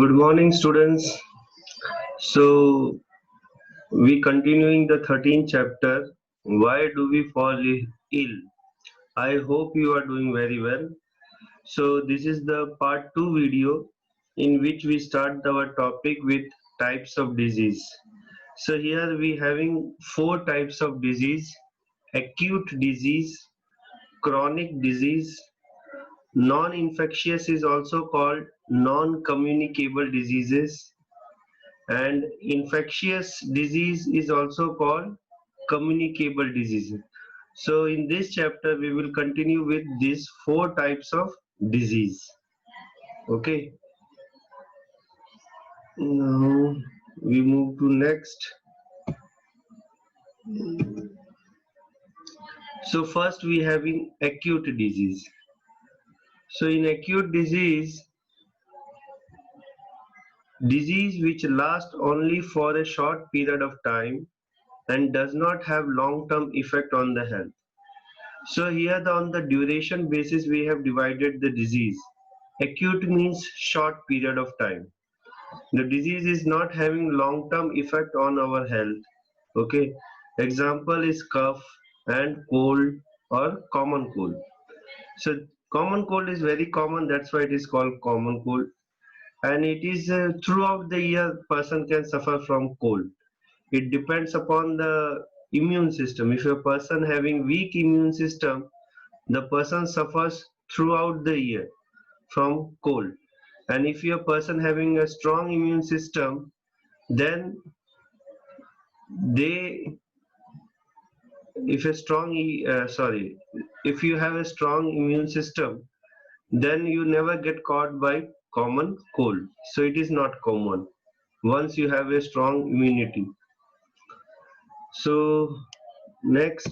Good morning, students. So, we continuing the 13th chapter. Why do we fall ill? I hope you are doing very well. So, this is the part 2 video in which we start our topic with types of disease. So, here we having four types of disease: acute disease, chronic disease, non-infectious is also called non-communicable diseases, and infectious disease is also called communicable disease. So in this chapter we will continue with these four types of disease. Okay, now we move to next. So first we having acute disease. So in acute disease which lasts only for a short period of time and does not have long term effect on the health. So here on the duration basis we have divided the disease. Acute means short period of time. The disease is not having long term effect on our health. Okay. Example is cough and cold or common cold. So common cold is very common, that's why it is called common cold. And it is throughout the year person can suffer from cold. It depends upon the immune system. If a person having weak immune system, the person suffers throughout the year from cold. And if you're a person having a strong immune system, then they if a strong sorry if you have a strong immune system, then you never get caught by common cold. So it is not common once you have a strong immunity. So next,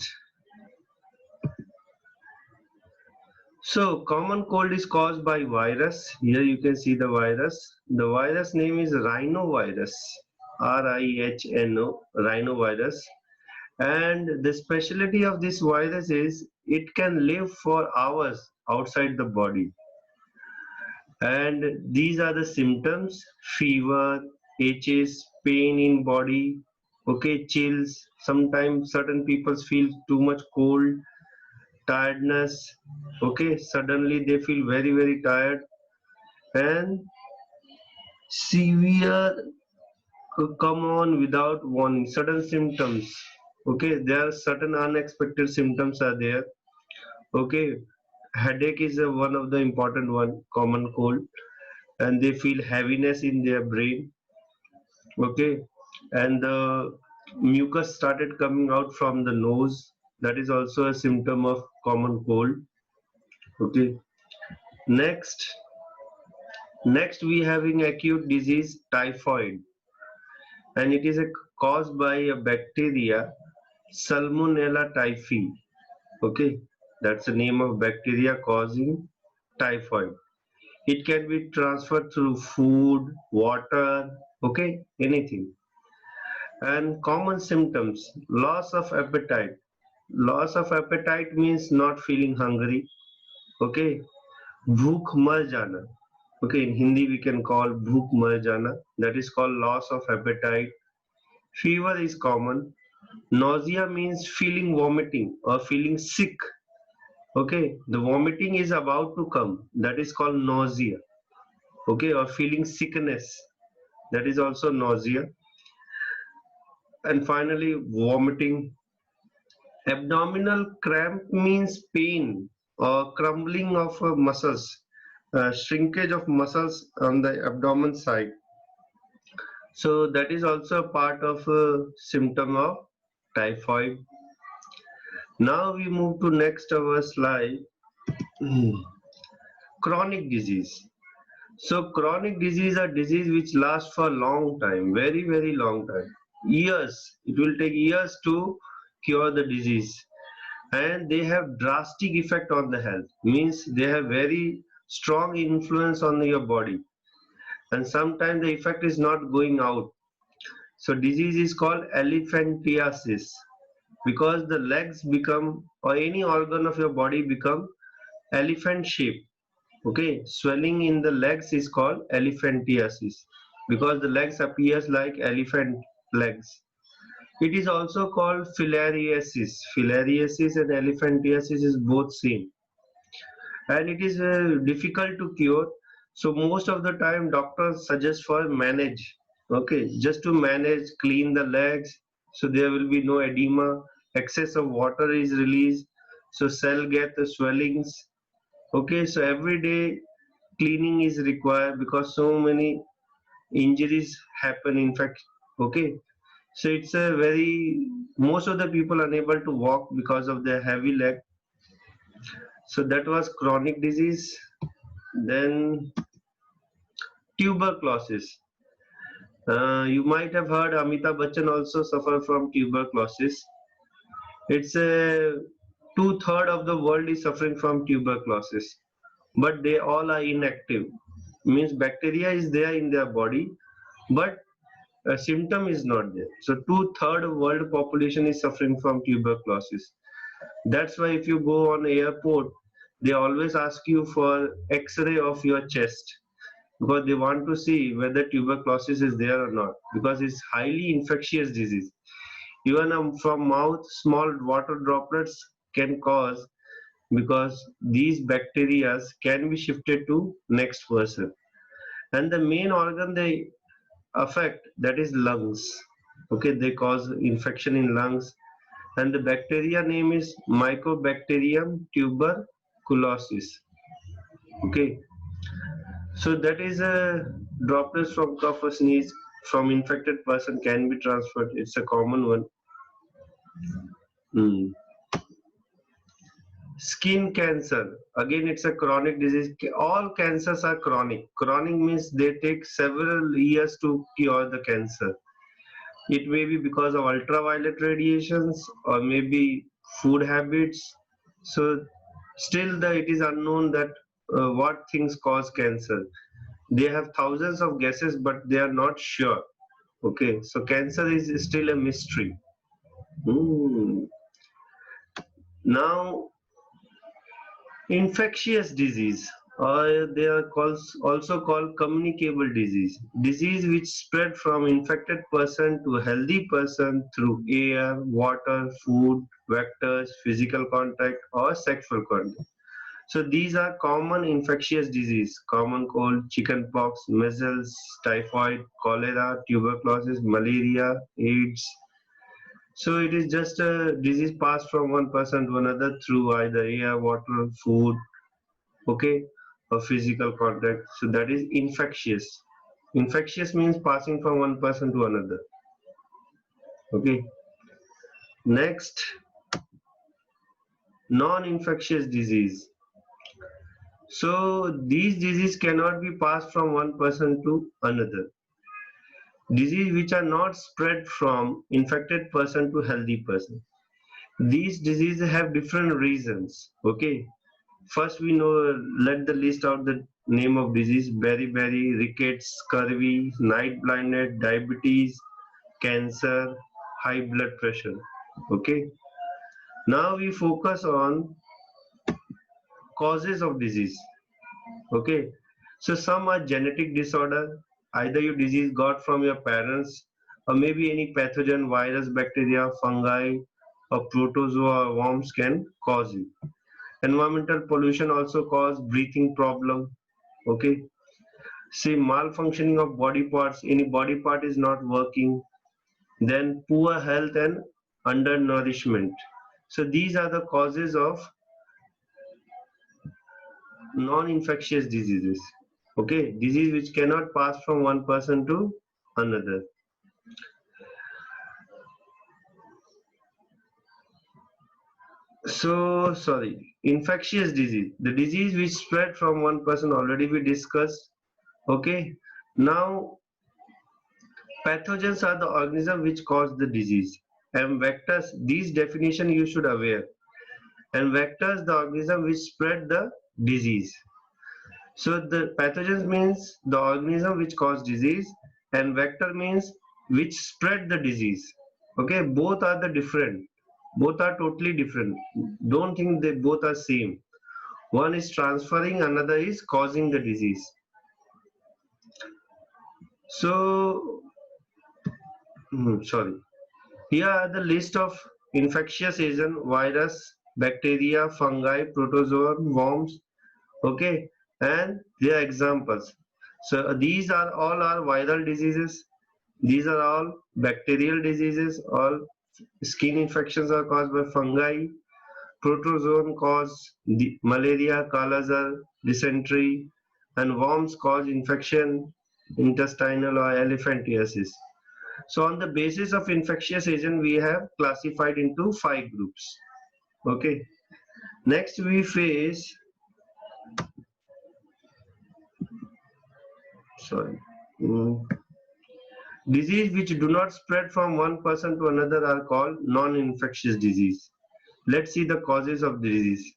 so common cold is caused by virus. Here you can see the virus. The virus name is rhinovirus, RIHNO, rhinovirus. And the specialty of this virus is it can live for hours outside the body. And these are the symptoms: fever, itches, pain in body, okay, chills. Sometimes certain people feel too much cold, tiredness, okay, suddenly they feel very, very tired, and severe come on without warning, sudden symptoms. Okay, there are certain unexpected symptoms are there. Okay, headache is one of the important one, common cold, and they feel heaviness in their brain. Okay, and the mucus started coming out from the nose. That is also a symptom of common cold. Okay, next, we having acute disease typhoid, and it is caused by a bacteria Salmonella typhi. Okay, that's the name of bacteria causing typhoid. It can be transferred through food, water, okay, anything. And common symptoms: loss of appetite. Loss of appetite means not feeling hungry. Okay, bhook mar jana. Okay, in Hindi we can call bhook mar jana. That is called loss of appetite. Fever is common. Nausea means feeling vomiting or feeling sick. Okay, the vomiting is about to come. That is called nausea. Okay, or feeling sickness. That is also nausea. And finally, vomiting. Abdominal cramp means pain or crumbling of muscles, shrinkage of muscles on the abdomen side. So that is also a part of a symptom of typhoid. Now we move to next our slide. Chronic disease. So chronic disease are disease which last for a long time, very, very long time. Years. It will take years to cure the disease. And they have drastic effect on the health. Means they have very strong influence on your body. And sometimes the effect is not going out. So disease is called elephantiasis because the legs become or any organ of your body become elephant shape. Okay, swelling in the legs is called elephantiasis because the legs appears like elephant legs. It is also called filariasis. Filariasis and elephantiasis is both same, and it is difficult to cure. So most of the time doctors suggest for manage. Okay, just to manage, clean the legs so there will be no edema, excess of water is released, so cell get the swellings. Okay, so every day cleaning is required because so many injuries happen, in fact. Okay, so it's a very, most of the people unable to walk because of their heavy leg. So that was chronic disease. Then tuberculosis. You might have heard Amitabh Bachchan also suffer from tuberculosis. It's a two-third of the world is suffering from tuberculosis, but they all are inactive. Means bacteria is there in their body, but a symptom is not there. So two-third of world population is suffering from tuberculosis. That's why if you go on airport, they always ask you for X-ray of your chest because they want to see whether tuberculosis is there or not because it's highly infectious disease. Even from mouth, small water droplets can cause because these bacteria can be shifted to next person. And the main organ they affect, that is lungs. Okay, they cause infection in lungs, and the bacteria name is Mycobacterium tuberculosis. Okay, so that is a droplets from cough or sneeze from infected person can be transferred. It's a common one. Hmm. Skin cancer. Again, it's a chronic disease. All cancers are chronic. Chronic means they take several years to cure the cancer. It may be because of ultraviolet radiations or maybe food habits. So still it is unknown that what things cause cancer. They have thousands of guesses, but they are not sure. Okay, so cancer is still a mystery. Hmm. Now, infectious disease, or they are also called communicable disease. Disease which spread from infected person to a healthy person through air, water, food, vectors, physical contact, or sexual contact. So these are common infectious disease: common cold, chickenpox, measles, typhoid, cholera, tuberculosis, malaria, AIDS. So it is just a disease passed from one person to another through either air, water, food, okay, or physical contact. So that is infectious. Infectious means passing from one person to another. Okay. Next, non-infectious disease. So these diseases cannot be passed from one person to another. Disease which are not spread from infected person to healthy person. These diseases have different reasons. Okay. First, we know, let the list out the name of disease: beriberi, rickets, scurvy, night blindness, diabetes, cancer, high blood pressure. Okay. Now we focus on causes of disease. Okay. So some are genetic disorder. Either your disease got from your parents, or maybe any pathogen, virus, bacteria, fungi, or protozoa or worms can cause it. Environmental pollution also cause breathing problem. Okay. Say malfunctioning of body parts, any body part is not working, then poor health and undernourishment. So these are the causes of non-infectious diseases. Okay, disease which cannot pass from one person to another. So sorry, infectious disease, the disease which spread from one person, already we discussed. Okay, now pathogens are the organism which cause the disease, and vectors, these definition you should aware. And vectors, the organism which spread the disease. So the pathogens means the organism which cause disease, and vector means which spread the disease. Okay, both are the different. Both are totally different. Don't think they both are same. One is transferring, another is causing the disease. So, sorry. Here are the list of infectious agent: virus, bacteria, fungi, protozoan, worms. Okay, and their examples. So these are all are viral diseases. These are all bacterial diseases. All skin infections are caused by fungi. Protozoan cause the malaria, kala-azar, dysentery, and worms cause infection, intestinal or elephantiasis. So on the basis of infectious agent, we have classified into 5 groups. Okay. Next we face, sorry, mm, disease which do not spread from one person to another are called non-infectious disease. Let's see the causes of the disease.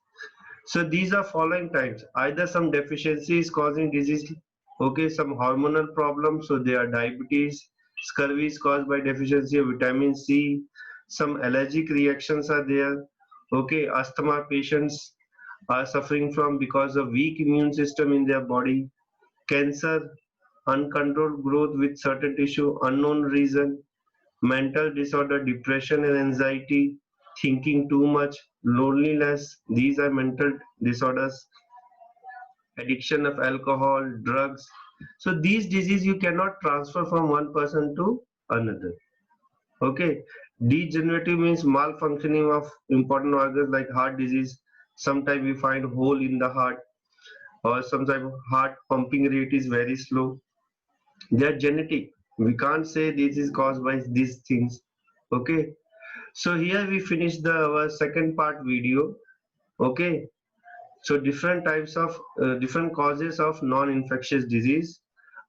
So these are following types. Either some deficiency is causing disease, okay, some hormonal problems, so they are diabetes, scurvy is caused by deficiency of vitamin C, some allergic reactions are there, okay, asthma patients are suffering from because of weak immune system in their body, cancer, uncontrolled growth with certain tissue, unknown reason, mental disorder, depression and anxiety, thinking too much, loneliness, these are mental disorders, addiction of alcohol, drugs. So these diseases you cannot transfer from one person to another. Okay. Degenerative means malfunctioning of important organs like heart disease. Sometimes we find hole in the heart, or sometimes heart pumping rate is very slow. They are genetic. We can't say this is caused by these things. Okay. So here we finish the our second part video. Okay. So different types of different causes of non-infectious disease.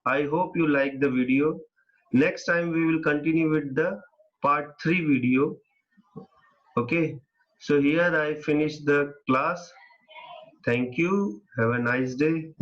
I hope you like the video. Next time we will continue with the part 3 video. Okay. So here I finish the class. Thank you. Have a nice day.